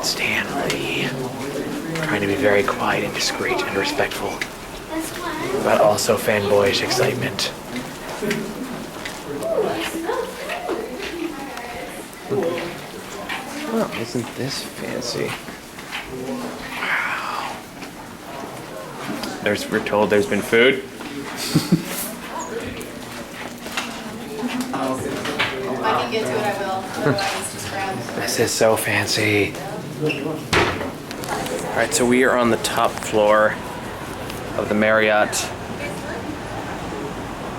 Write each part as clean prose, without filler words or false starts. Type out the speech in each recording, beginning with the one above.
Stanley. Trying to be very quiet and discreet and respectful, but also fanboyish excitement. Oh, isn't this fancy? Wow. We're told there's been food. If I can get to it, I will. Otherwise, just grab. This is so fancy. All right, so we are on the top floor of the Marriott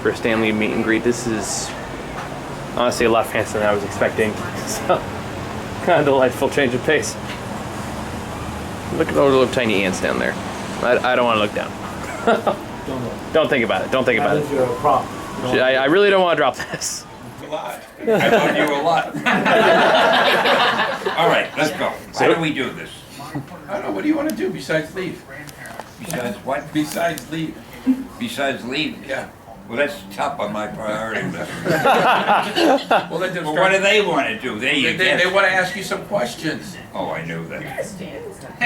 for a Stanley meet and greet. This is honestly a lot fancier than I was expecting. So, kind of delightful change of pace. Look at those little tiny ants down there. I don't want to look down. Don't think about it. Don't think about it. I really don't want to drop this. A lot. I told you a lot. All right, let's go. How do we do this? I don't know. What do you want to do besides leave? Besides what? Besides leave. Besides leave? Yeah. Well, that's top on my priority list. Well, then just Well, what do they want to do? There you they go. want to ask you some questions. Oh, I knew that.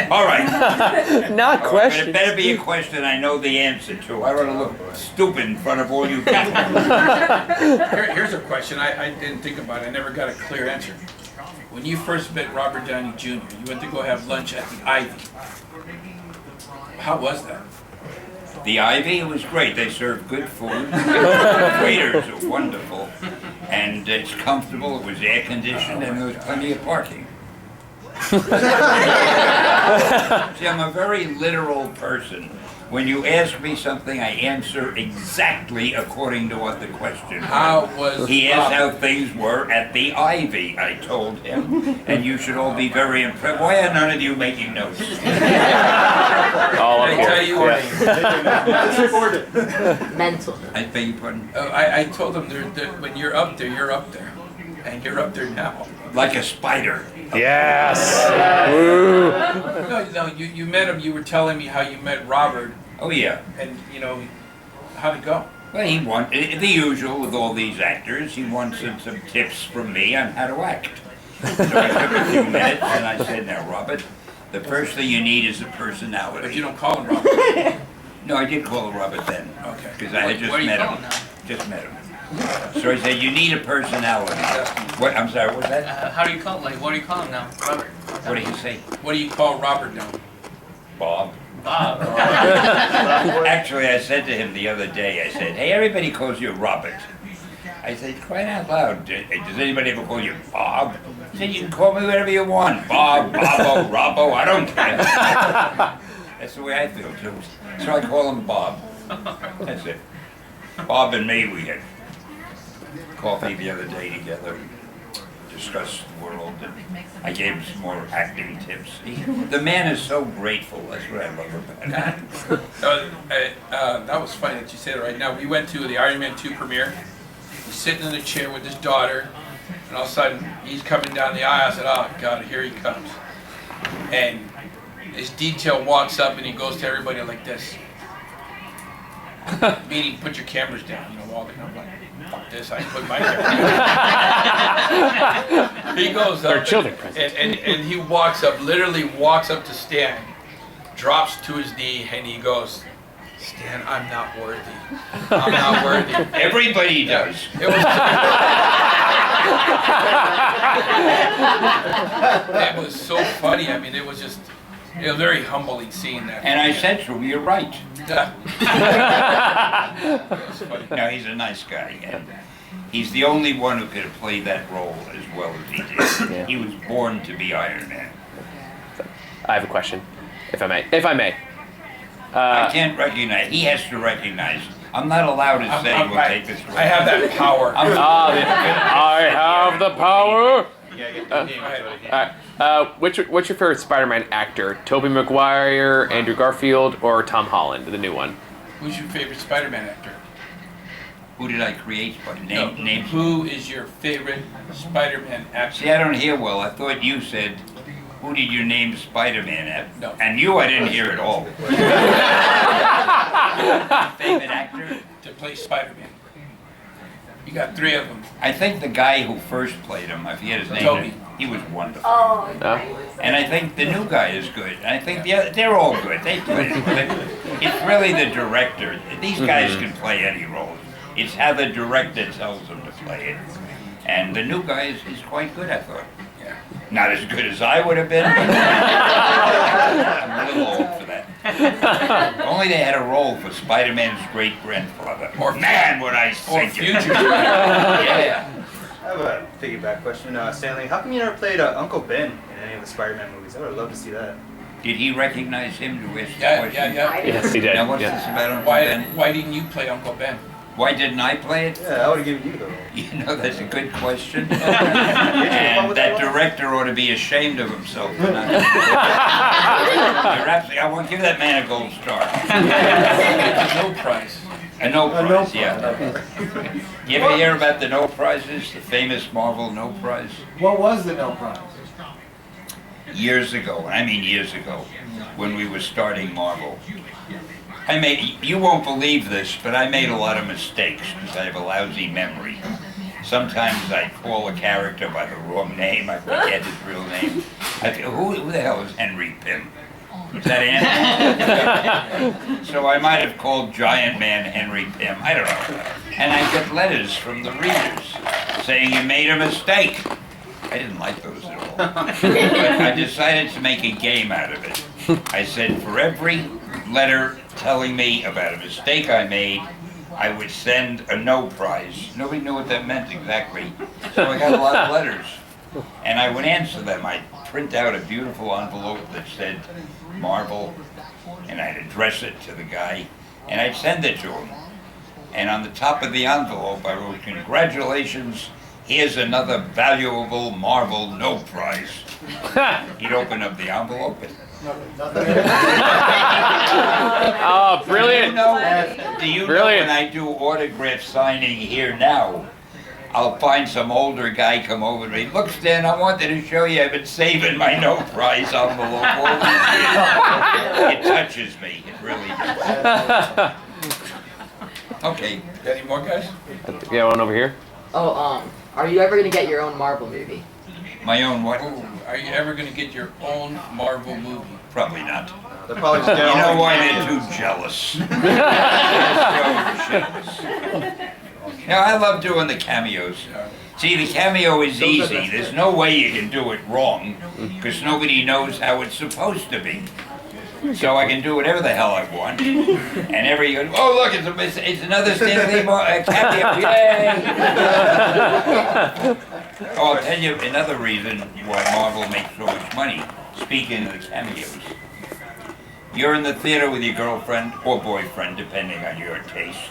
All right. Not But question. it better be a question I know the answer to. I don't want to look stupid in front of all you people. Here's a question I didn't think about. I never got a clear answer. When you first met Robert Downey Jr., you went to go have lunch at the Ivy. How was that? The Ivy, it was great. They served good food. The waiters are wonderful. And it's comfortable. It was air conditioned and there was plenty of parking. See, I'm a very literal person. When you ask me something, I answer exactly according to what the question was. How was He asked Robert? how things were at the Ivy, I told him. And you should all be very impressed. Why are none of you making notes? All up I here. tell you what. Mental. I beg your pardon? I told them when you're up there, and you're up there now. Like a spider. Yes. Woo. No, you met him. You were telling me how you met Robert, Oh, yeah. and how'd it go? Well, he wanted the usual with all these actors. He wanted some tips from me on how to act. So I took a few minutes and I said, now, Robert, the first thing you need is a personality. But you don't call him Robert. No, I did call him Robert then. Okay. Because I had just What do you met call him. him now? Just met him. So I said, you need a personality. What? I'm sorry, what was that? How do you call him? Like, what do you call him now? Robert. What did he say? What do you call Robert now? Bob. Bob. Actually, I said to him the other day, I said, hey, everybody calls you Robert. I said, crying out loud, does anybody ever call you Bob? He said, you can call me whatever you want. Bob, Bobbo, Robbo, I don't care. That's the way I feel, too. So I call him Bob. That's it. Bob and me, we had coffee the other day together, discussed the world, and I gave him some more acting tips. The man is so grateful. That's what I love about him. That was funny that you said it right now. We went to the Iron Man 2 premiere. He's sitting in a chair with his daughter, and all of a sudden he's coming down the aisle. I said, oh God, here he comes. And this detail walks up and he goes to everybody like this. Meaning, put your cameras down. All the I'm like, fuck this, I put my camera down. He goes up. They're children present. And he walks up, literally walks up to Stan, drops to his knee, and he goes, Stan, I'm not worthy. I'm not worthy. Everybody does. It was, it was so funny. I mean, it was just very humbling seeing that. And I said to him, you're right. Yeah. It was funny. No, he's a nice guy. And he's the only one who could have played that role as well as he did. Yeah. He was born to be Iron Man. I have a question, if I may. I can't recognize. He has to recognize. I'm not allowed to say we'll take this role. I have that power. I have the power. What's your favorite Spider-Man actor? Tobey Maguire, Andrew Garfield, or Tom Holland, the new one? Who's your favorite Spider-Man actor? Who did I create? Name. Who is your favorite Spider-Man actor? See, I don't hear well. I thought you said, who did you name Spider-Man at? No. And you, I didn't hear at all. Favorite actor? To play Spider-Man. You got 3 of them. I think the guy who first played him, I forget his name. Toby. He was wonderful. Oh, No? And I think the new guy is good. And I think they're all good. They do it. It's really the director. These guys can play any role. It's how the director tells them to play it. And the new guy is quite good, I thought. Yeah. Not as good as I would have been. I'm a little old for that. Only they had a role for Spider-Man's great-grandfather. Or man, would I Or sing it. future. Yeah. I have a piggyback question. Stanley, how come you never played Uncle Ben in any of the Spider-Man movies? I would love to see that. Did he recognize him to ask the Yeah, question? yeah. Yes, he did. Now what's Yeah. this about Uncle Ben? Why didn't you play Uncle Ben? Why didn't I play it? Yeah, I would have given you the role. You know, that's a good question. Did you have fun And with that one? director ought to be ashamed of himself for not. You're absolutely, I want to give that man a gold star. It's a no prize. A no No prize, problem. yeah. You ever hear about the no prizes, the famous Marvel no prize? What was the no prize? Years ago, and I mean years ago, when we were starting Marvel. You won't believe this, but I made a lot of mistakes because I have a lousy memory. Sometimes I call a character by the wrong name, I forget his real name. Who the hell is Henry Pym? Is that Andy? So I might have called Giant Man Henry Pym, I don't know. And I get letters from the readers saying you made a mistake. I didn't like those at all. But I decided to make a game out of it. I said for every letter telling me about a mistake I made, I would send a no prize. Nobody knew what that meant exactly. So I got a lot of letters. And I would answer them. I'd print out a beautiful envelope that said Marvel, and I'd address it to the guy, and I'd send it to him. And on the top of the envelope, I wrote, "Congratulations, here's another valuable Marvel no prize." He'd open up the envelope and Oh, brilliant. do you know Brilliant. when I do autograph signing here now, I'll find some older guy come over to me. "Look, Stan, I wanted to show you I've been saving my no prize envelope all these years." It touches me, it really does. Okay. Any more guys? Yeah, one over here. Oh, are you ever gonna get your own Marvel movie? My own what? Ooh, are you ever going to get your own Marvel movie? Probably not. They're probably just You know why doing they're too jealous? They're so jealous. Now, I love doing the cameos. See, the cameo is easy. There's no way you can do it wrong, because nobody knows how it's supposed to be. So I can do whatever the hell I want. And oh look, it's another Stanley cameo, yay! Oh, I'll tell you another reason why Marvel makes so much money, speaking of the cameos. You're in the theater with your girlfriend or boyfriend, depending on your taste.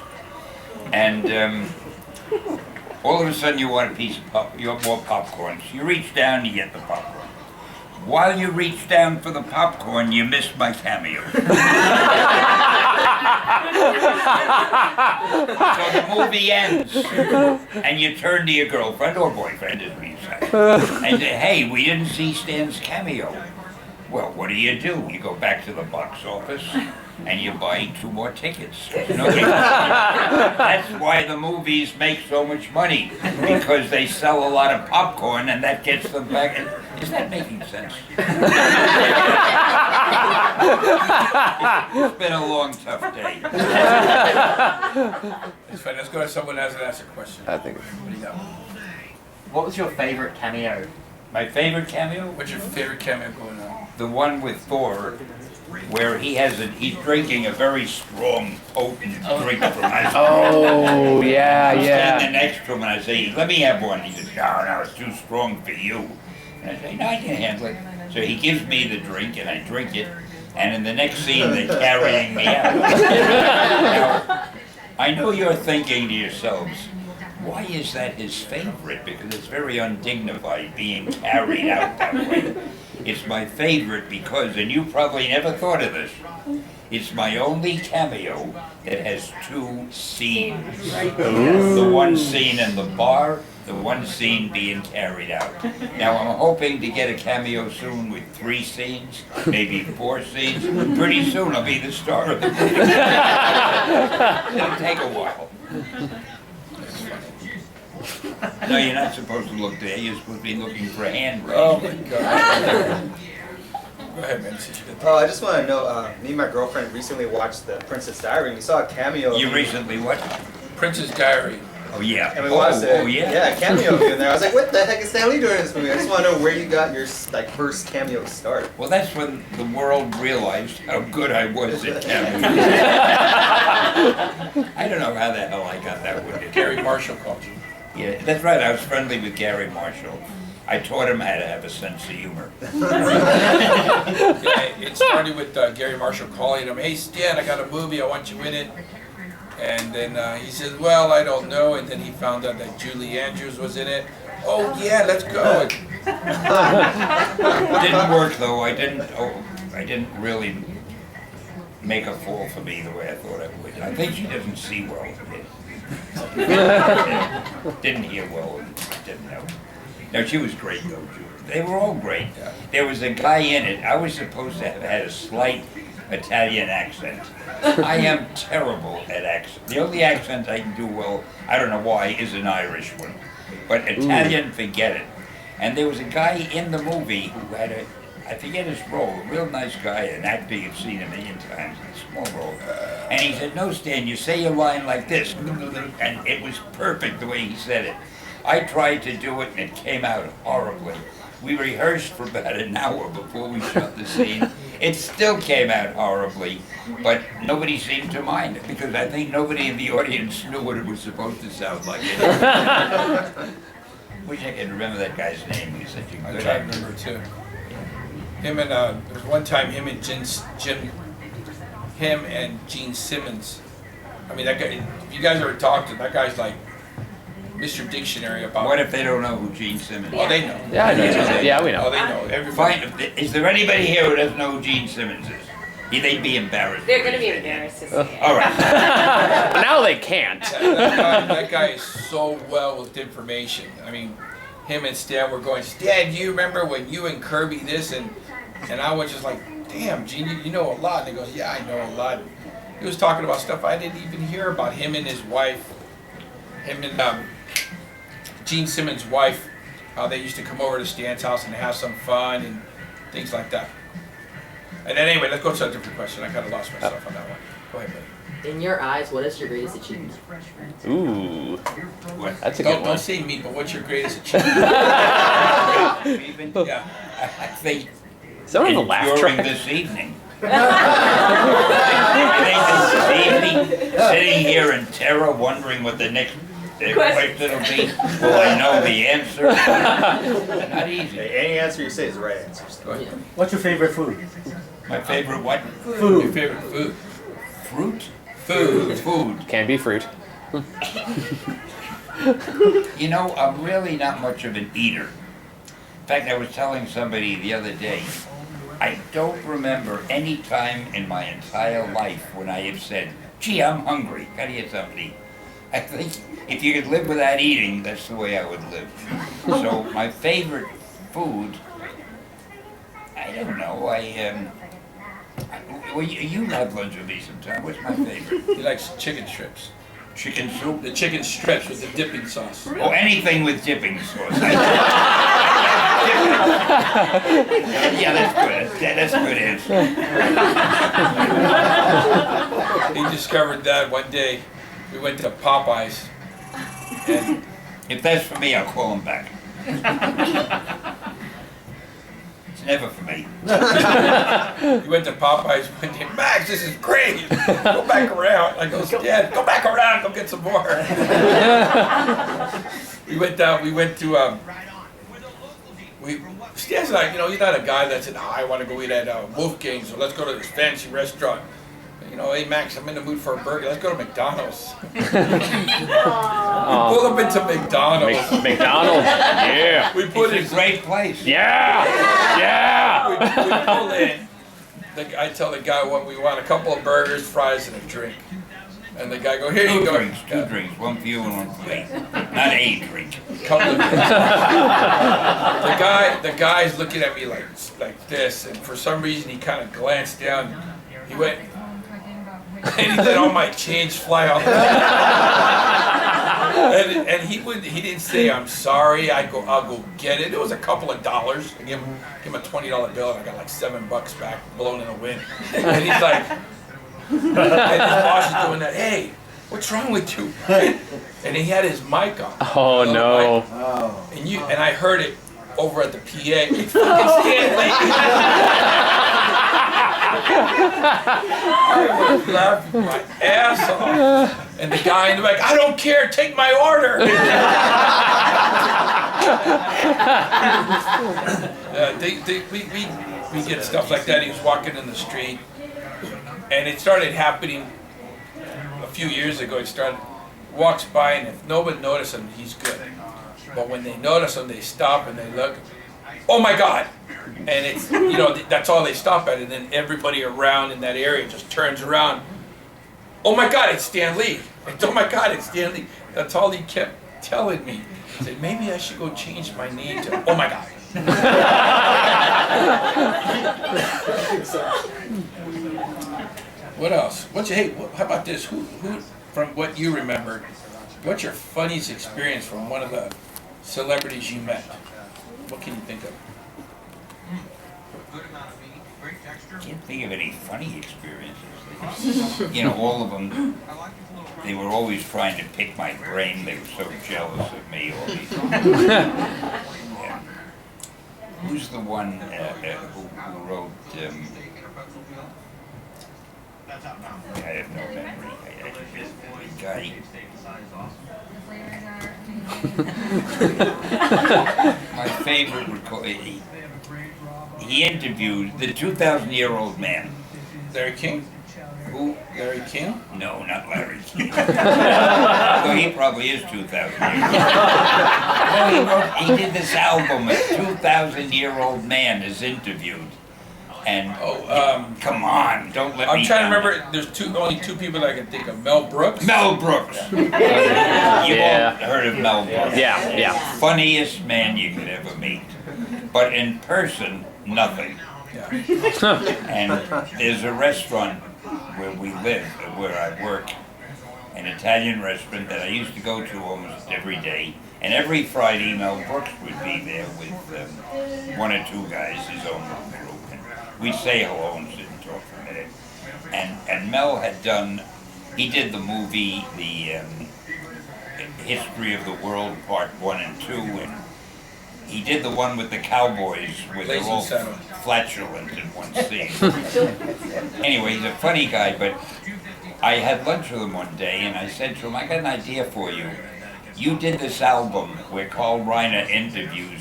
And all of a sudden you want a piece of more popcorn. So you reach down and you get the popcorn. While you reach down for the popcorn, you miss my cameo. So the movie ends, and you turn to your girlfriend or boyfriend, as we say, and say, "Hey, we didn't see Stan's cameo." Well, what do? You go back to the box office, and you buy 2 more tickets. That's why the movies make so much money, because they sell a lot of popcorn, and that gets them back. Is that making sense? It's been a long, tough day. It's fine. Let's go to someone else and ask a question. I think. What do you got? What was your favorite cameo? My favorite cameo? What's your favorite cameo going on? The one with Thor, where he's drinking a very strong, potent drink from ice. Oh, yeah, I'm yeah. standing next to him and I say, "Let me have one." He says, No, it's too strong for you. And I say, "No, I can handle it." So he gives me the drink and I drink it, and in the next scene they're carrying me out. Now, I know you're thinking to yourselves, why is that his favorite? Because it's very undignified being carried out that way. It's my favorite because, and you probably never thought of this, it's my only cameo that has 2 scenes. The one scene in the bar, the one scene being carried out. Now I'm hoping to get a cameo soon with 3 scenes, maybe 4 scenes. Pretty soon I'll be the star of the movie. It'll take a while. No, you're not supposed to look there. You're supposed to be looking for a hand Oh raise. my God. Go ahead, man. Since you get the- Oh, I just want to know, me and my girlfriend recently watched The Princess Diary, and we saw a cameo. You of recently what? Princess Diary. Oh yeah. And we watched it. Oh yeah. Yeah, a cameo of you in there. I was like, what the heck is Stan Lee doing in this movie? I just want to know where you got your like first cameo start. Well, that's when the world realized how good I was at cameo. I don't know how the hell I got that with you. Gary Marshall called you. Yeah, that's right. I was friendly with Gary Marshall. I taught him how to have a sense of humor. Yeah, it started with Gary Marshall calling him, "Hey Stan, I got a movie, I want you in it." And then he says, "Well, I don't know." And then he found out that Julie Andrews was in it. "Oh yeah, let's go." It didn't work though. I didn't really make a fall for me the way I thought it would. I think she doesn't see well. Didn't hear well. Didn't know. No, she was great though. They were all great. There was a guy in it. I was supposed to have had a slight Italian accent. I am terrible at accents. The only accent I can do well, I don't know why, is an Irish one. But Italian, forget it. And there was a guy in the movie who had I forget his role, a real nice guy, an actor you've seen a million times, a small role. And he said, "No, Stan, you say your line like this." And it was perfect the way he said it. I tried to do it and it came out horribly. We rehearsed for about an hour before we shot the scene. It still came out horribly, but nobody seemed to mind it because I think nobody in the audience knew what it was supposed to sound like. Wish I could remember that guy's name. He's such a I good try to actor. remember too. Him and there was one time him and Gene Simmons. I mean that guy. If you guys ever talked to him, that guy's like Mr. Dictionary about. What if they don't know who Gene Simmons is? Oh, they know. Yeah, I know. Yeah, we Oh, know. they know. Everybody. Fine. Is there anybody here who doesn't know who Gene Simmons is? They'd be embarrassed. They're gonna be embarrassed to see it. All right. But now they can't. That guy is so well with information. I mean, him and Stan were going, "Stan, do you remember when you and Kirby this?" And I was just like, "Damn, Gene, you know a lot." And he goes, "Yeah, I know a lot." He was talking about stuff I didn't even hear about. Him and his wife, him and Gene Simmons' wife, how they used to come over to Stan's house and have some fun and things like that. And then anyway, let's go to a different question. I kind of lost myself on that one. Go ahead, buddy. In your eyes, what is your greatest achievement? Ooh, What? that's a good one. Don't say me, but what's your greatest achievement? Yeah. I think Someone on the laugh during track. this evening. I think this evening, sitting here in terror, wondering what the next question will be. Will I know the answer? Not easy. Any answer you say is the right answer. Go ahead. What's your favorite food? My favorite what? Your Food. favorite food? Fruit? Food. Food. Can't be fruit. You know, I'm really not much of an eater. In fact, I was telling somebody the other day, I don't remember any time in my entire life when I have said, "Gee, I'm hungry. Gotta get something to eat." I think if you could live without eating, that's the way I would live. So my favorite food, I don't know. Well, you have lunch with me sometime. What's my favorite? He likes chicken strips. Chicken soup? The chicken strips with the dipping sauce. Oh, anything with dipping sauce. Yeah, that's good. That's a good answer. He discovered that one day. We went to Popeyes, and If that's for me, I'll call him back. It's never for me. we went to Popeyes one day. "Max, this is great. Go back around." I go, "Dad, go back around. Go get some more." We went to Stan's like, he's not a guy that said, "I want to go eat at Wolfgang's, so let's go to this fancy restaurant." "Hey Max, I'm in the mood for a burger. Let's go to McDonald's." Pull up into McDonald's. McDonald's. Yeah. We put It's a in. great place. Yeah. Yeah. We pull in. I tell the guy what we want: a couple of burgers, fries, and a drink. And the guy go, "Here you Two go." drinks, one for you and one for me. Not a drink. Couple of the guy's looking at me like this, and for some reason he kind of glanced down. He went, and he let all my change fly off. And he didn't say, I'm sorry, I'll go get it. It was a couple of dollars. I give him a $20 bill and I got like $7 back blown in the wind. And he's like, and his boss is doing that, hey, what's wrong with you? And he had his mic on. Oh no. And I heard it over at the PA. It's fucking Stanley. I was laughing my ass off. And the guy in the back, I don't care, take my order. We get stuff like that. He was walking in the street, and it started happening a few years ago. Walks by, and if nobody notices him, he's good. But when they notice him, they stop and they look. Oh my God! And it's, that's all they stop at, and then everybody around in that area just turns around. Oh my God, it's Stan Lee! Oh my God, it's Stan Lee! That's all he kept telling me. He said, maybe I should go change my name to, oh my God. What else? How about this? Who, from what you remember, what's your funniest experience from one of the celebrities you met? What can you think of? Can't think of any funny experiences. All of them, they were always trying to pick my brain. They were so jealous of me. All these. Yeah. Who's the one who wrote? I have no memory. The guy. My favorite would call he interviewed the 2,000-year-old man. Larry King? Who? Larry King? No, not Larry King. Well, he probably is 2,000 years old. He did this album, a 2,000-year-old man is interviewed. And come on, don't let me. I'm trying to remember. There's only two people I can think of. Mel Brooks. Mel Brooks. You've all heard of Mel Brooks. Yeah. Funniest man you could ever meet, but in person, nothing. Yeah. And there's a restaurant where we live, where I work, an Italian restaurant that I used to go to almost every day. And every Friday, Mel Brooks would be there with one or two guys, his own little group. We'd say hello and sit and talk for a minute. And Mel had he did the movie, the History of the World, Part 1 and 2, and he did the one with the cowboys where they're all flatulent in one scene. Anyway, he's a funny guy, but I had lunch with him one day, and I said to him, I got an idea for you. You did this album where Carl Reiner interviews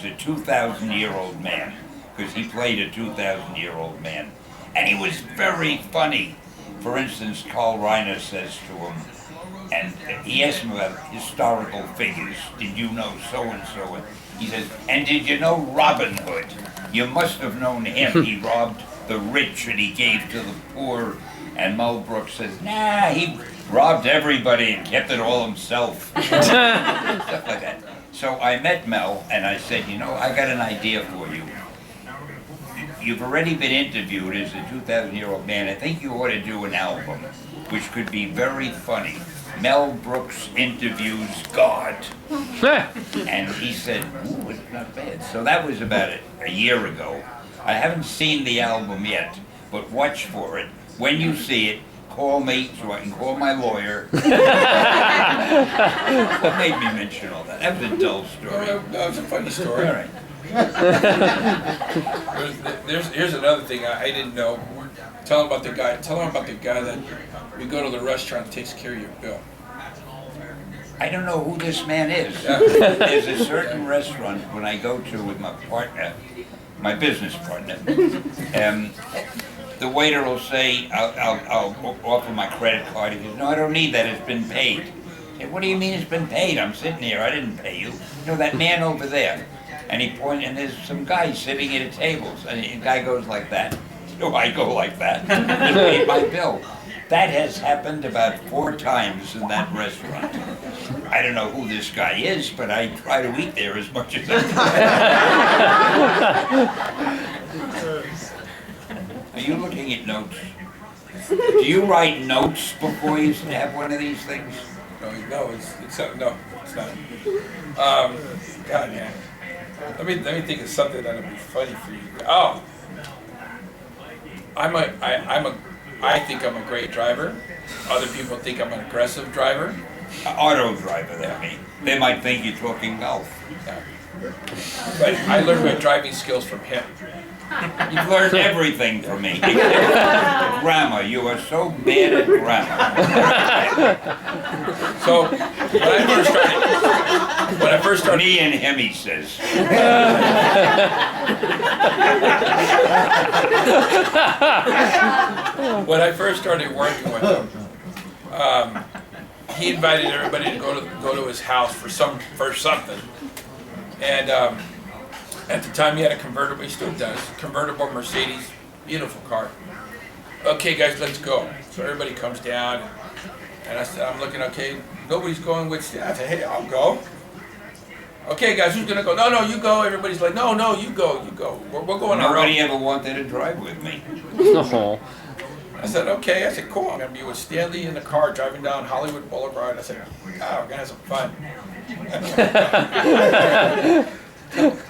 a 2,000-year-old man, because he played a 2,000-year-old man. And he was very funny. For instance, Carl Reiner says to him, and he asked him about historical figures. Did you know so-and-so? And he says, and did you know Robin Hood? You must have known him. He robbed the rich and he gave to the poor. And Mel Brooks says, nah, he robbed everybody and kept it all himself. Stuff like that. So I met Mel and I said, I got an idea for you. You've already been interviewed as a 2,000-year-old man. I think you ought to do an album, which could be very funny. Mel Brooks interviews God. And he said, ooh, it's not bad. So that was about a year ago. I haven't seen the album yet, but watch for it. When you see it, call me so I can call my lawyer. What made me mention all that? That was a dull story. That was a funny story. All right. Here's another thing I didn't know. Tell him about the guy that we go to the restaurant and takes care of your bill. I don't know who this man is. Yeah. There's a certain restaurant when I go to with my partner, my business partner, the waiter will say, I'll offer my credit card. He goes, no, I don't need that, it's been paid. I say, what do you mean it's been paid? I'm sitting here, I didn't pay you. That man over there. And he pointed, and there's some guy sitting at a table, and the guy goes like that. So I go like that. He paid my bill. That has happened about 4 times in that restaurant. I don't know who this guy is, but I try to eat there as much as I can. Are you looking at notes? Do you write notes before you have one of these things? No, it's no, it's not. God, man. Let me think of something that'll be funny for you. Oh, I think I'm a great driver. Other people think I'm an aggressive driver. Auto driver, that means. They might think you're talking golf. Yeah. But I learned my driving skills from him. You've learned everything from me. Grammar. You are so bad at grammar. So when I first started, Me and him, he says. when I first started working with him, he invited everybody to go to his house for something, and at the time he had a convertible. He still does, convertible Mercedes, beautiful car. Okay, guys, let's go. So everybody comes down, and I said, I'm looking. Okay, nobody's going with Stan. I said, hey, I'll go. Okay, guys, who's gonna go? No, you go. Everybody's like, no, you go. We're going our own. Nobody ever wanted to drive with me. No. I said, okay. I said, cool. I'm gonna be with Stanley in the car driving down Hollywood Boulevard. I said, we're gonna have some fun.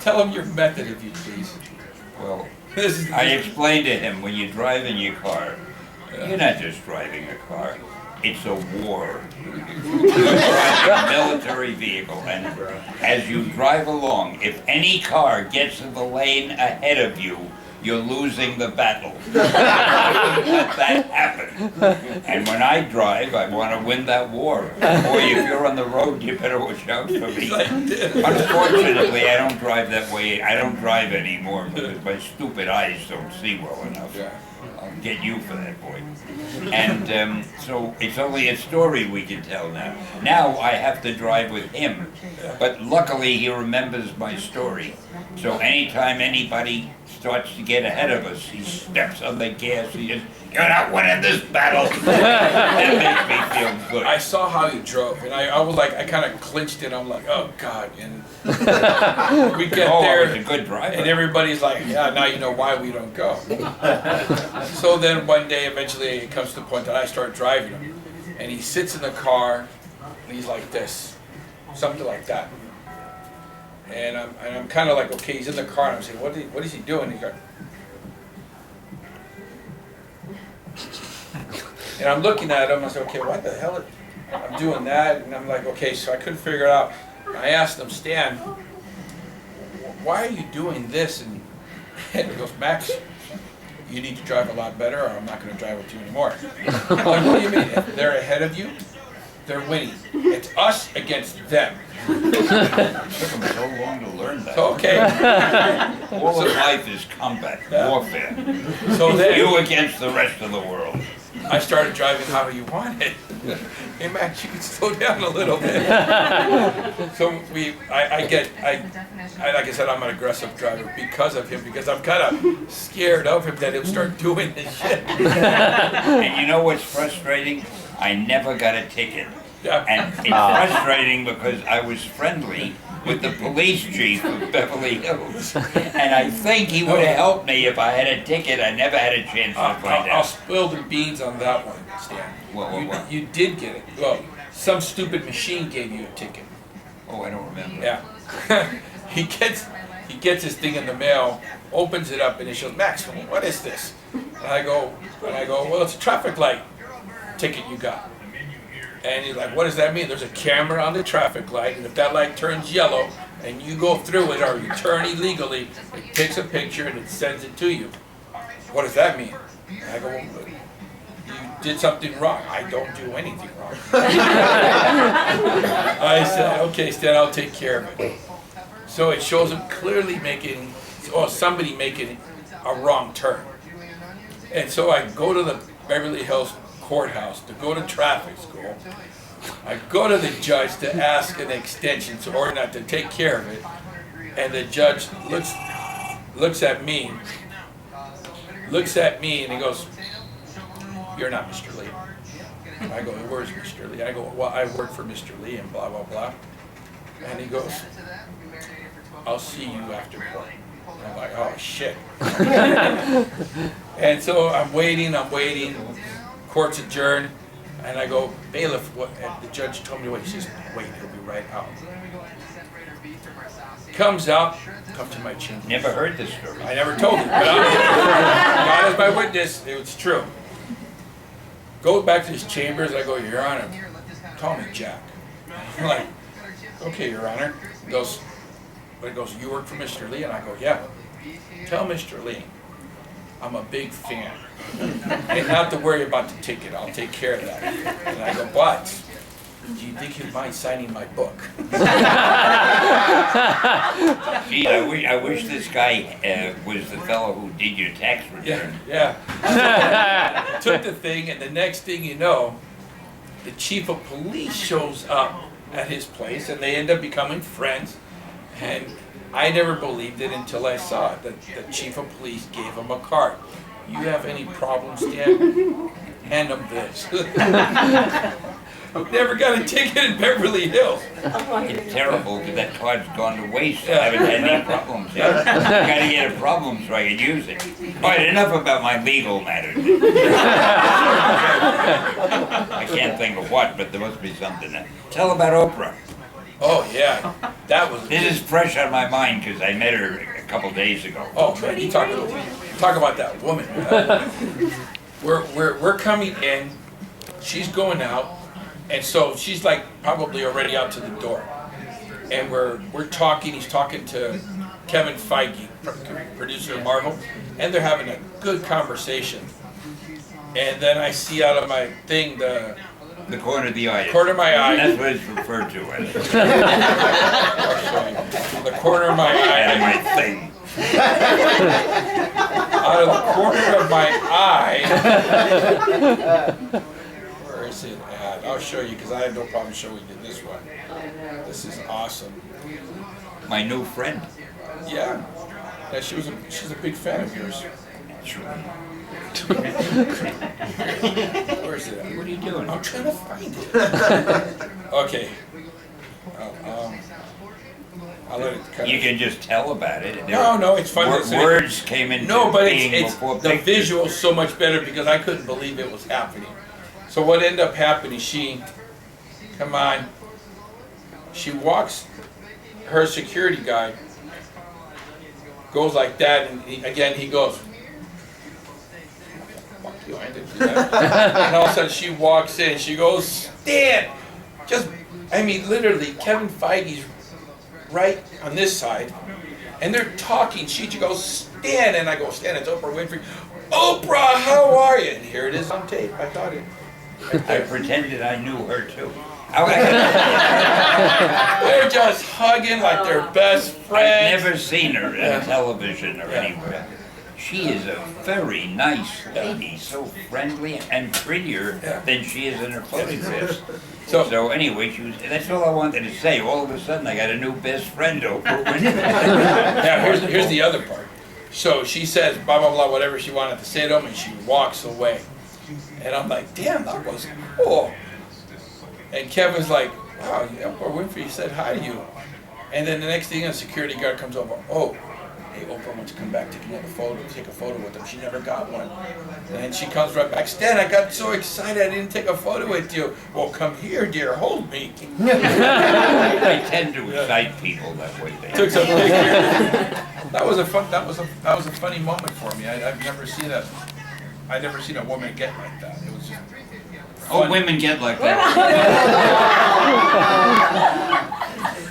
Tell him your method, if you please. Well, This is I explained to him, when you drive in your car, you're not just driving a car, it's a war. You're driving a military vehicle, and as you drive along, if any car gets in the lane ahead of you, you're losing the battle. Let that happen. And when I drive, I want to win that war. Boy, if you're on the road, you better watch out for me. Unfortunately, I don't drive that way. I don't drive anymore because my stupid eyes don't see well enough. I'll get you for that, boy. And so it's only a story we can tell now. Now I have to drive with him. But luckily, he remembers my story. So anytime anybody starts to get ahead of us, he steps on the gas, he just, you're not winning this battle. That makes me feel good. I saw how he drove, and I was like, I kind of clinched it. I'm like, oh God. And we get I there, was a good driver. and everybody's like, yeah, now you know why we don't go. So then one day, eventually, it comes to the point that I start driving him, and he sits in the car, and he's like this, something like that. And I'm kind of like, okay, he's in the car, and I'm saying, what is he doing? He's like, and I'm looking at him, I said, okay, what the hell? I'm doing that, and I'm like, okay, so I couldn't figure it out. I asked him, Stan, why are you doing this? And he goes, Max, you need to drive a lot better, or I'm not going to drive with you anymore. I'm like, what do you mean? If they're ahead of you, they're winning. It's us against them. It took him so long to learn that. So, okay. All of life is combat, warfare. So then You against the rest of the world. I started driving how you wanted. Hey Max, you can slow down a little bit. So like I said, I'm an aggressive driver because of him, because I'm kind of scared of him that he'll start doing this shit. And you know what's frustrating? I never got a ticket. Yeah. And it's frustrating because I was friendly with the police chief of Beverly Hills. And I think he would have helped me if I had a ticket. I never had a chance to find I'll out. spill the beans on that one, Stan. What? You did get it. Well, some stupid machine gave you a ticket. Oh, I don't remember. Yeah. He gets his thing in the mail, opens it up, and he goes, Max, what is this? And I go, well, it's a traffic light ticket you got. And he's like, what does that mean? There's a camera on the traffic light, and if that light turns yellow and you go through it or you turn illegally, it takes a picture and it sends it to you. What does that mean? And I go, well, you did something wrong. I don't do anything wrong. I said, okay, Stan, I'll take care of it. So it shows him clearly somebody making a wrong turn. And so I go to the Beverly Hills courthouse to go to traffic school. I go to the judge to ask an extension or not to take care of it, and the judge looks at me and he goes, "You're not Mr. Lee." And I go, "Where's Mr. Lee?" I go, "Well, I work for Mr. Lee and blah blah blah." And he goes, "I'll see you after court." And I'm like, "Oh shit." And so I'm waiting. Court's adjourned, and I go, bailiff, what? And the judge told me to wait. He says, wait, he'll be right out. Comes out, comes to my chamber. Never heard this story. I never told it, but God is my witness, it was true. Goes back to his chambers, I go, Your Honor, call me Jack. I'm like, okay, Your Honor. He goes, you work for Mr. Lee? And I go, yeah. Tell Mr. Lee, I'm a big fan. And not to worry about the ticket, I'll take care of that. And I go, but, do you think he'd mind signing my book? Gee, I wish this guy was the fellow who did your tax return. Yeah. Took the thing, and the next thing you know, the chief of police shows up at his place, and they end up becoming friends. And I never believed it until I saw it. The chief of police gave him a card. You have any problems, Dan? Hand him this. I've never got a ticket in Beverly Hills. It's terrible because that card's gone to waste. I haven't had any problems yet. I gotta get a problem so I can use it. All right, enough about my legal matters. I can't think of what, but there must be something. Tell about Oprah. Oh yeah, that was. This is fresh on my mind because I met her a couple days ago. Oh man, you talk about that woman. We're coming in. She's going out, and so she's like probably already out to the door. And we're talking. He's talking to Kevin Feige, producer of Marvel, and they're having a good conversation. And then I see out of my thing the corner of the eye. Corner of my eye. That's what it's referred to as. The corner of my eye. And my thing. Out of the corner of my eye. Where is it at? I'll show you because I have no problem showing you this one. This is awesome. My new friend. Yeah. She's a big fan of yours. Where's it at? What are you doing? I'm trying to find it. Okay. I'll let it kind You can just tell about it. No, it's fun. Words came into being before the pictures. visual's so much better because I couldn't believe it was happening. So what ended up happening, she walks, her security guy goes like that, and he goes, fuck you, I didn't do that. And all of a sudden she walks in, she goes, Stan! Literally, Kevin Feige's right on this side, and they're talking. She goes, Stan, and I go, Stan, it's Oprah Winfrey. Oprah, how are you? And here it is on tape. I got it. I pretended I knew her too. They're just hugging like they're best friends. I've never seen her on television or anywhere. She is a very nice lady, so friendly and prettier than she is in her photographs. So anyway, that's all I wanted to say. All of a sudden, I got a new best friend over. Now, here's the other part. So she says, blah, blah, blah, whatever she wanted to say to him, and she walks away. And I'm like, damn, that was cool. And Kevin's like, wow, Oprah Winfrey said hi to you. And then the next thing, a security guard comes over. Oh, hey, Oprah wants to come back, take a photo with him. She never got one. And then she comes right back. Stan, I got so excited I didn't take a photo with you. Well, come here, dear, hold me. I tend to excite people that way. Took some pictures. That was a funny moment for me. I've never seen a woman get like that. It was just Oh, women get like that.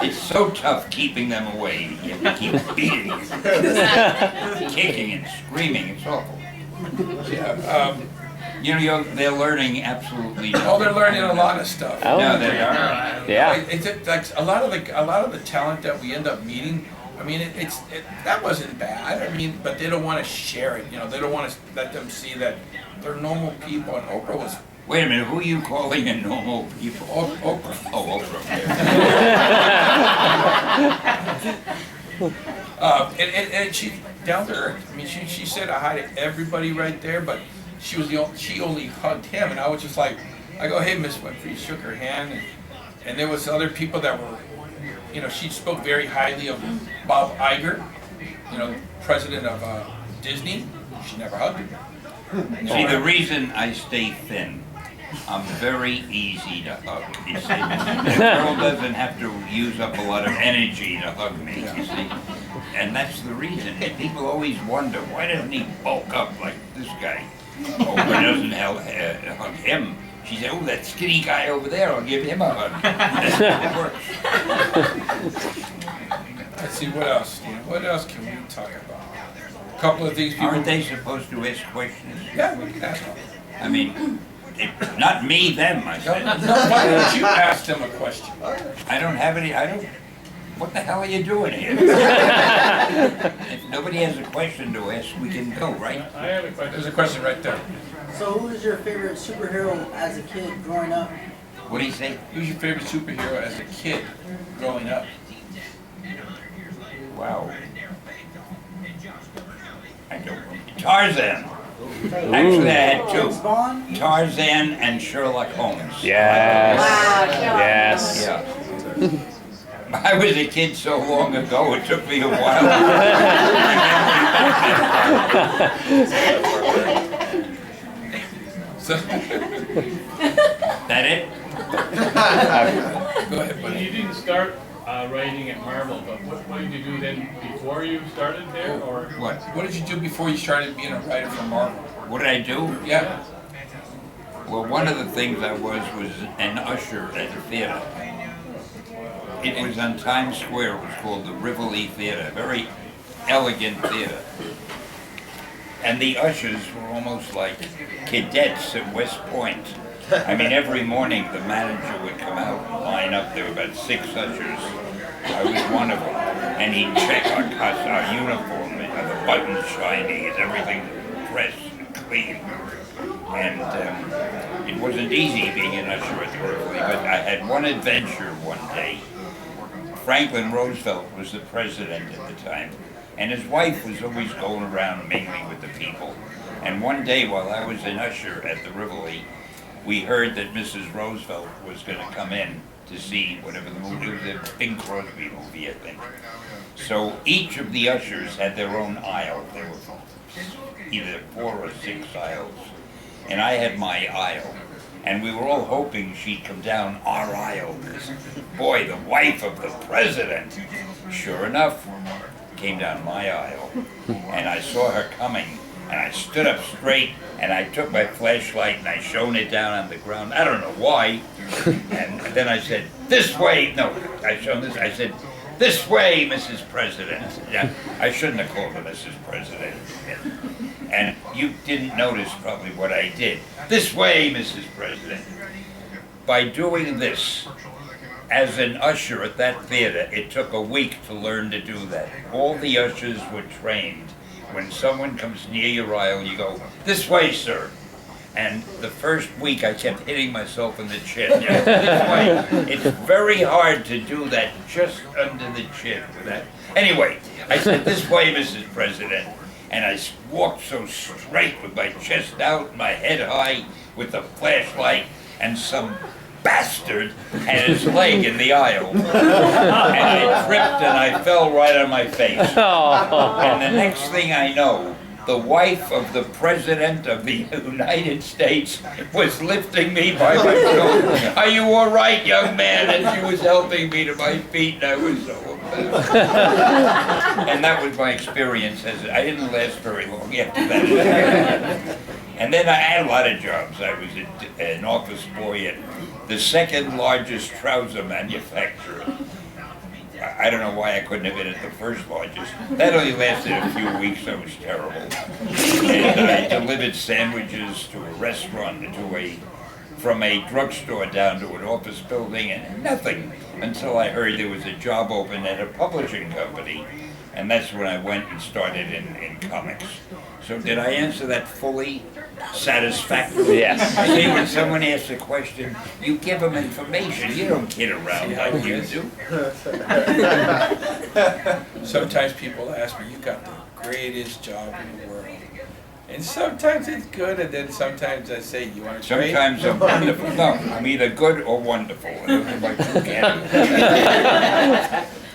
It's so tough keeping them away. You have to keep beating them, kicking and screaming. It's awful. Yeah. They're learning absolutely nothing. Oh, they're learning a lot of stuff. Oh. No, they are. Yeah. It's like a lot of the talent that we end up meeting. That wasn't bad. But they don't want to share it. They don't want to let them see that they're normal people. And Oprah was. Wait a minute, who are you calling a normal people? Oprah. Oh, Oprah. And she down to earth. She said hi to everybody right there, but she only hugged him, and I was just like, I go, hey, Miss Winfrey, shook her hand, and there was other people that were, she spoke very highly of Bob Iger, president of Disney. She never hugged him. See, the reason I stay thin, I'm very easy to hug. You see, the girl doesn't have to use up a lot of energy to hug me, you see. And that's the reason. And people always wonder, why doesn't he bulk up like this guy? Oh, why doesn't hug him? She said, oh, that skinny guy over there, I'll give him a hug. It works. Let's see, what else, Steve? What else can we talk about? A couple of things people... Aren't they supposed to ask questions? Yeah, we can ask them. I mean, not me, them, I No, said. why don't you ask them a question? I don't have any, what the hell are you doing here? If nobody has a question to ask, we can go, right? I have a question. There's a question right there. So who is your favorite superhero as a kid growing up? What do you say? Who's your favorite superhero as a kid growing up? Wow. I don't know. Tarzan. Actually, I had two. Spawn? Tarzan and Sherlock Holmes. Yes. Wow, Yes. Yeah. I was a kid so long ago, it took me a while. So, That it? go ahead, Well, buddy. you didn't start writing at Marvel, but what did you do then before you started there, or? What? What did you do before you started being a writer for Marvel? What did I do? Yeah. Well, one of the things I was an usher at the theater. It was on Times Square. It was called the Rivoli Theater, a very elegant theater. And the ushers were almost like cadets at West Point. I mean, every morning the manager would come out and line up. There were about 6 ushers. I was one of them. And he'd check our uniform, the buttons shiny, is everything pressed and clean. And it wasn't easy being an usher at the Rivoli, but I had one adventure one day. Franklin Roosevelt was the president at the time, and his wife was always going around mingling with the people. And one day while I was an usher at the Rivoli, we heard that Mrs. Roosevelt was going to come in to see whatever the movie, it was a Bing Crosby movie, I think. So each of the ushers had their own aisle. There were either 4 or 6 aisles, and I had my aisle. And we were all hoping she'd come down our aisle, because, boy, the wife of the president. Sure enough, came down my aisle, and I saw her coming, and I stood up straight, and I took my flashlight, and I shone it down on the ground. I don't know why. And then I said, this way. No, I shone this. I said, this way, Mrs. President. Yeah, I shouldn't have called her Mrs. President. And you didn't notice probably what I did. This way, Mrs. President. By doing this, as an usher at that theater, it took a week to learn to do that. All the ushers were trained. When someone comes near your aisle, you go, this way, sir. And the first week I kept hitting myself in the chin. Yeah, this way. It's very hard to do that just under the chin with that. Anyway, I said, this way, Mrs. President. And I walked so straight with my chest out, my head high, with the flashlight, and some bastard had his leg in the aisle. And I tripped and I fell right on my face. And the next thing I know, the wife of the President of the United States was lifting me by my shoulder. Are you all right, young man? And she was helping me to my feet, and I was so embarrassed. And that was my experience. I didn't last very long after that. And then I had a lot of jobs. I was an office boy at the 2nd largest trouser manufacturer. I don't know why I couldn't have been at the 1st largest. That only lasted a few weeks. That was terrible. And I delivered sandwiches to a restaurant, from a drugstore down to an office building, and nothing until I heard there was a job open at a publishing company. And that's when I went and started in comics. So did I answer that fully, satisfactorily? Yes. I think when someone asks a question, you give them information. You don't kid around like you do. Sometimes people ask me, you got the greatest job in the world. And sometimes it's good, and then sometimes I say, you want to trade? Sometimes I'm wonderful. No, I'm either good or wonderful. And those are my 2 categories.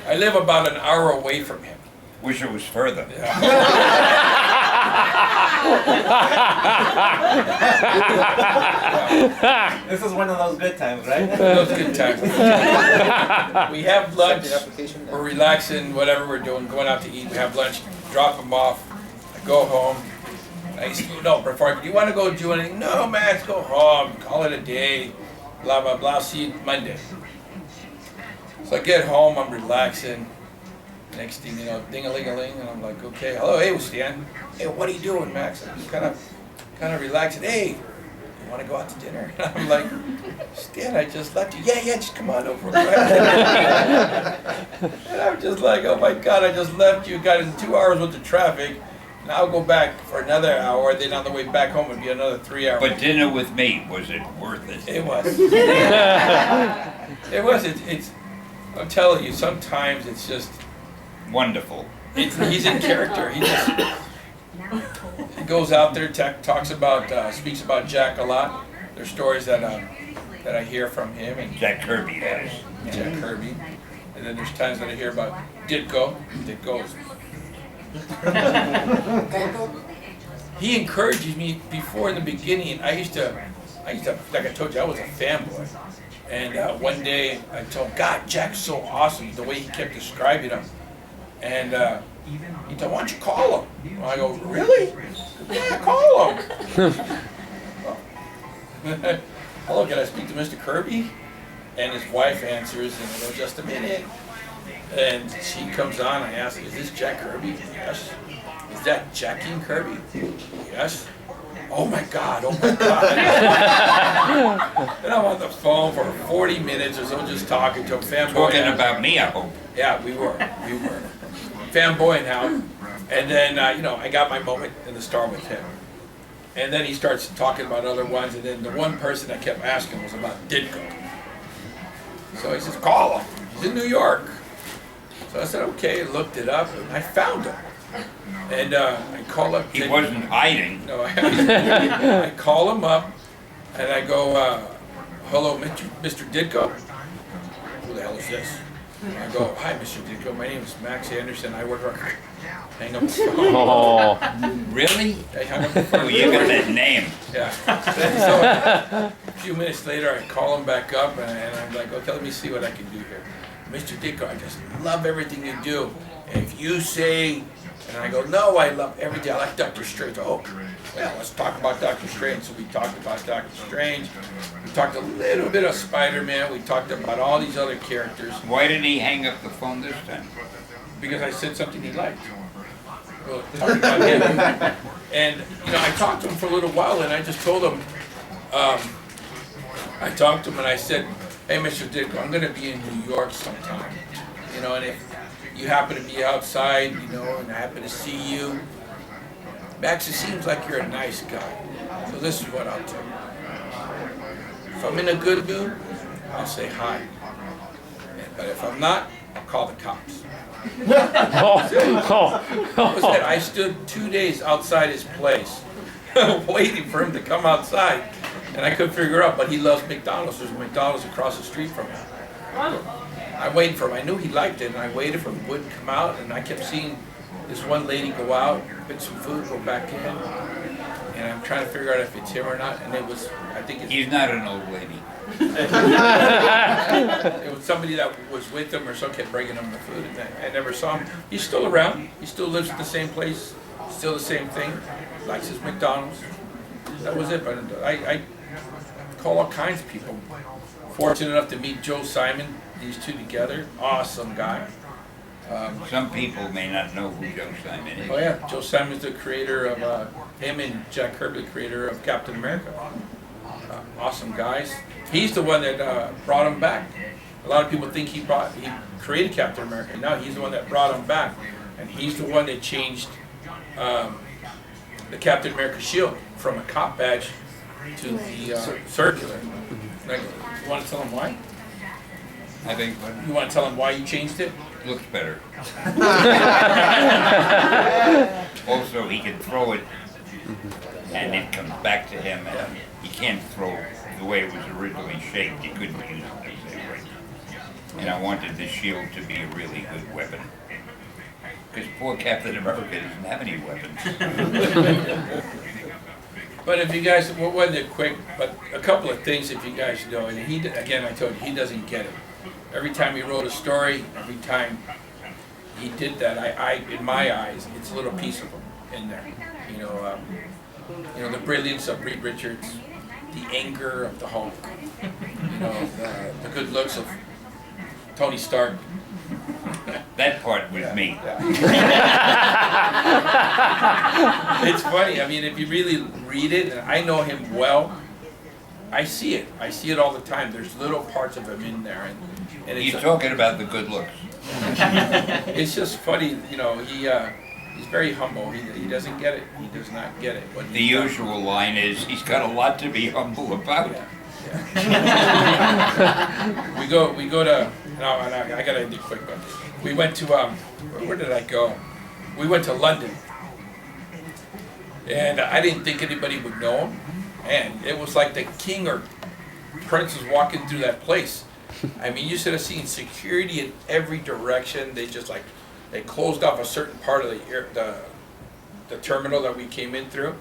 I live about an hour away from him. Wish it was further. Yeah. This is one of those good times, right? Those good times. We have lunch. We're relaxing, whatever we're doing, going out to eat. We have lunch, drop them off. I go home. I used to, no, before do you want to go do anything? No, man, let's go home. Call it a day. Blah, blah, blah. See you Monday. So I get home, I'm relaxing. Next thing you know, ding-a-ling-a-ling, and I'm like, okay, hello, hey, Stan. Hey, what are you doing, Max? I'm just kind of relaxing. Hey, you want to go out to dinner? And I'm like, Stan, I just left you. Yeah, just come on over. And I'm just like, oh my God, I just left you. Got in 2 hours with the traffic. Now I'll go back for another hour. Then on the way back home, it'd be another 3 hours. But dinner with me, was it worth it? It was. It was. It's. I'm telling you, sometimes it's just. Wonderful. He's in character. He goes out there, talks about, speaks about Jack a lot. There's stories that I hear from him and Jack Kirby has. Jack Kirby, and then there's times that I hear about Ditko. He encourages me before in the beginning. I used to, like I told you, I was a fanboy. And one day I told him, God, Jack's so awesome. The way he kept describing him. And he said, why don't you call him? And I go, really? Yeah, call him. Hello, can I speak to Mr. Kirby? And his wife answers, and I go, just a minute. And she comes on, I ask, is this Jack Kirby? Yes. Is that Jackie Kirby? Yes. Oh my God, oh my God. And I'm on the phone for 40 minutes or so just talking to him. Talking about me, I hope. Yeah, we were. Fanboying out. And then, I got my moment in the star with him. And then he starts talking about other ones, and then the one person I kept asking was about Ditko. So he says, call him. He's in New York. So I said, okay, looked it up, and I found him. And I call up. He wasn't hiding. No, I call him up, and I go, hello, Mr. Ditko. Who the hell is this? And I go, hi, Mr. Ditko. My name is Max Anderson. I work for. Hang up the phone. Oh, really? I hung up the phone. Oh, you got that name. Yeah. So a few minutes later, I call him back up, and I'm like, okay, let me see what I can do here. Mr. Ditko, I just love everything you do. And if you say, and I go, no, I love everything. I like Dr. Strange. Oh, well, let's talk about Dr. Strange. So we talked about Dr. Strange. We talked a little bit of Spider-Man. We talked about all these other characters. Why didn't he hang up the phone this time? Because I said something he liked. Well, talking about him. And, I talked to him for a little while, and I just told him, I talked to him and I said, hey, Mr. Ditko, I'm going to be in New York sometime. And if you happen to be outside, and I happen to see you, Max, it seems like you're a nice guy. So this is what I'll tell you. If I'm in a good mood, I'll say hi. But if I'm not, I'll call the cops. I stood 2 days outside his place, waiting for him to come outside, and I couldn't figure out, but he loves McDonald's. There's a McDonald's across the street from him. I waited for him. I knew he liked it, and I waited for him. He wouldn't come out, and I kept seeing this one lady go out, pick some food, go back in, and I'm trying to figure out if it's him or not, and it was, I think it's... He's not an old lady. It was somebody that was with him or so kept bringing him the food, and I never saw him. He's still around. He still lives at the same place, still the same thing, likes his McDonald's. That was it, but I call all kinds of people. Fortunate enough to meet Joe Simon, these two together, awesome guy. Some people may not know who Joe Simon is. Oh yeah, Joe Simon's the creator of, him and Jack Kirby, the creator of Captain America. Awesome guys. He's the one that brought him back. A lot of people think he created Captain America. No, he's the one that brought him back. And he's the one that changed the Captain America shield from a cop badge to the circular. Like, you want to tell him why? I think. You want to tell him why you changed it? Looks better. Also, he can throw it, and it comes back to him, and he can't throw the way it was originally shaped. He couldn't use it the same way. And I wanted the shield to be a really good weapon. because poor Captain America doesn't have any weapons. But if you guys, well, wasn't it quick, but a couple of things if you guys know, and he, again, I told you, he doesn't get it. Every time he wrote a story, every time he did that, in my eyes, it's a little piece of him in there. You know, the brilliance of Reed Richards, the anger of the Hulk, you know, the good looks of Tony Stark. That part was me. It's funny. I mean, if you really read it, and I know him well, I see it. I see it all the time. There's little parts of him in there, and He's talking about the good looks. it's just funny. You know, he's very humble. He doesn't get it. He does not get it. What The usual line is, he's got a lot to be humble about. Yeah. we go to. No, I gotta end it quick. But we went to where did I go? We went to London, and I didn't think anybody would know him, and it was like the king or prince was walking through that place. I mean, you should have seen security in every direction. They just like they closed off a certain part of the terminal that we came in through.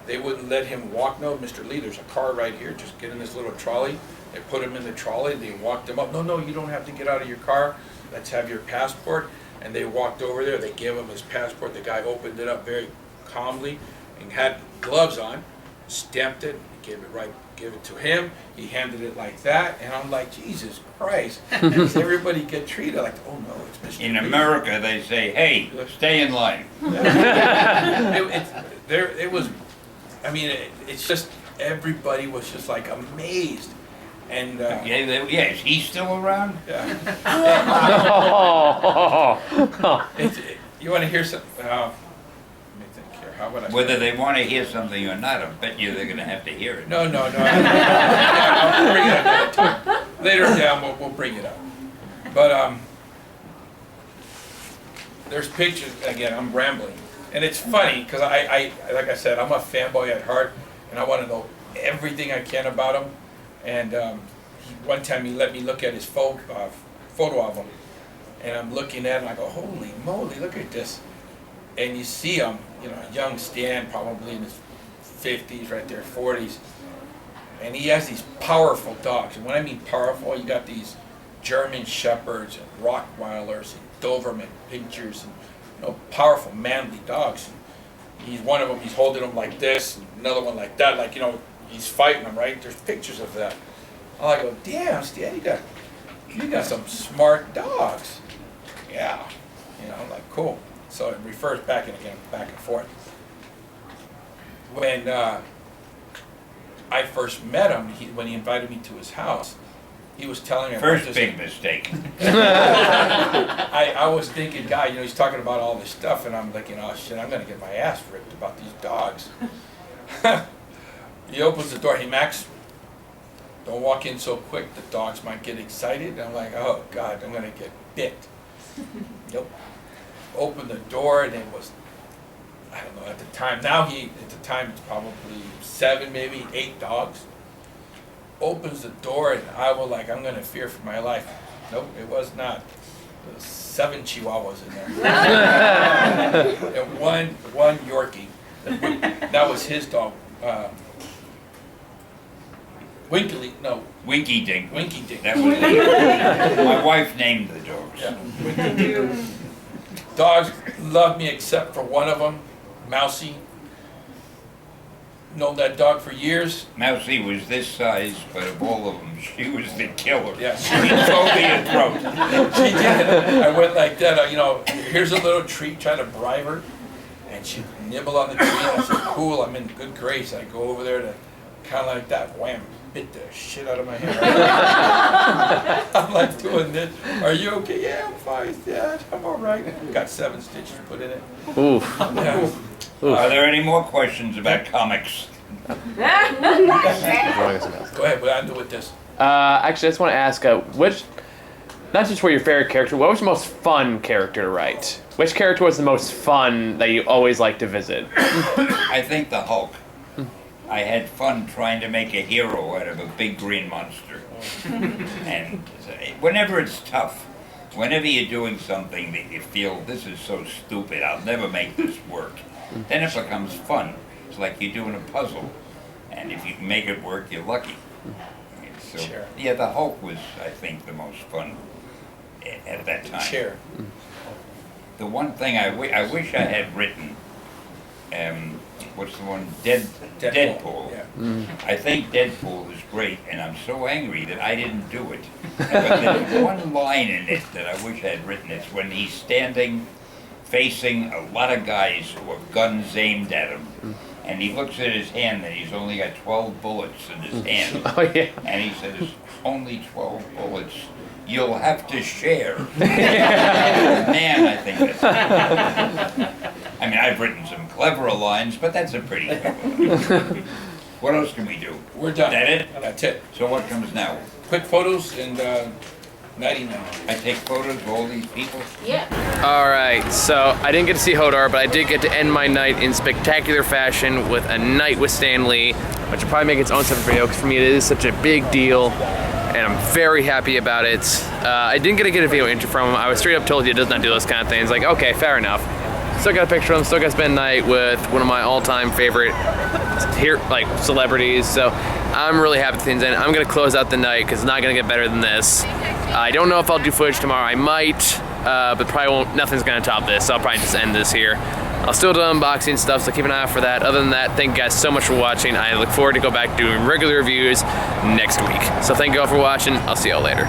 They wouldn't let him walk. No, Mr. Lee, there's a car right here. Just get in this little trolley. They put him in the trolley. They walked him up. No, you don't have to get out of your car. Let's have your passport. And they walked over there. They gave him his passport. The guy opened it up very calmly and had gloves on, stamped it, gave it to him. He handed it like that. And I'm like, Jesus Christ. And does everybody get treated like, oh no, it's Mr. In Lee. America, they say, hey, stay in line. It was, I mean, it's just, everybody was just like amazed. And Yes, he's still around? yeah. You want to hear some? Let me think here. How would I? Whether they want to hear something or not, I bet you they're going to have to hear it. No. I'll bring it up another time. Later down, we'll bring it up. But there's pictures. Again, I'm rambling, and it's funny because I like I said, I'm a fanboy at heart, and I want to know everything I can about him. And one time he let me look at his photo of him, and I'm looking at him. I go, holy moly, look at this! And you see him, you know, a young Stan, probably in his 50s, right there, 40s, and he has these powerful dogs. And when I mean powerful, you got these German Shepherds and Rottweilers and Doberman Pinschers, and you know, powerful, manly dogs. He's one of them. He's holding them like this, and another one like that, like, you know. He's fighting them, right? There's pictures of that. I go, damn, Stan, you got some smart dogs. Yeah, you know, like cool. So it refers back and forth. When I first met him, when he invited me to his house, he was telling me First big mistake. I was thinking, God, you know, he's talking about all this stuff, and I'm thinking, oh shit, I'm gonna get my ass ripped about these dogs. He opens the door. Hey, Max, don't walk in so quick. The dogs might get excited. And I'm like, oh, God, I'm going to get bit. Yep. Opened the door, and it was, I don't know, at the time, it's probably 7, maybe 8 dogs. Opens the door, and I was like, I'm going to fear for my life. Nope, it was not. There was 7 Chihuahuas in there. And one Yorkie. That was his dog. Winky Dink. Winky Dink. That was it. My wife named the dogs. Yeah. Dogs love me except for one of them, Mousy. Known that dog for years. Mousy was this size, but of all of them, she was the killer. Yeah, She told me her throat. She did. I went like that. You know, here's a little treat. Try to bribe her, and she'd nibble on the treat. I said, "Cool, I'm in good grace." I go over there to kind of like that. Wham! Bit the shit out of my hair. I'm like doing this. Are you okay? Yeah, I'm fine. Yeah, I'm all right. Got 7 stitches put in it. Oof. Yeah. Are there any more questions about comics? Go ahead. What I do with this? Actually, I just want to ask, which, not just for your favorite character, what was your most fun character to write? Which character was the most fun that you always like to visit? I think the Hulk. I had fun trying to make a hero out of a big green monster. And whenever it's tough, whenever you're doing something that you feel this is so stupid, I'll never make this work, then it becomes fun. It's like you're doing a puzzle, and if you can make it work, you're lucky. So, Sure. yeah, the Hulk was, I think, the most fun at that time. Chair. The one thing I wish I had written, what's the one? Deadpool. Yeah. I think Deadpool is great, and I'm so angry that I didn't do it. But there's one line in it that I wish I had written. It's when he's standing facing a lot of guys who have guns aimed at him, and he looks at his hand and he's only got 12 bullets in his hand. Oh yeah. And he says, only 12 bullets. You'll have to share. Man, I think that's... I mean, I've written some cleverer lines, but that's a pretty good one. What else can we do? We're done. That it? That's it. So what comes now? Quick photos and nighty night. I take photos of all these people? Yeah. All right, so I didn't get to see Hodor, but I did get to end my night in spectacular fashion with a night with Stan Lee, which will probably make its own separate video, because for me it is such a big deal, and I'm very happy about it. I didn't get to get a video interview from him. I was straight up told he does not do those kind of things. Like, okay, fair enough. Still got a picture of him, still got to spend the night with one of my all-time favorite celebrities, so I'm really happy with things, and I'm gonna close out the night because it's not gonna get better than this. I don't know if I'll do footage tomorrow. I might, but probably won't. Nothing's gonna top this, so I'll probably just end this here. I'll still do unboxing stuff, so keep an eye out for that. Other than that, thank you guys so much for watching. I look forward to go back doing regular reviews next week. So thank you all for watching. I'll see y'all later.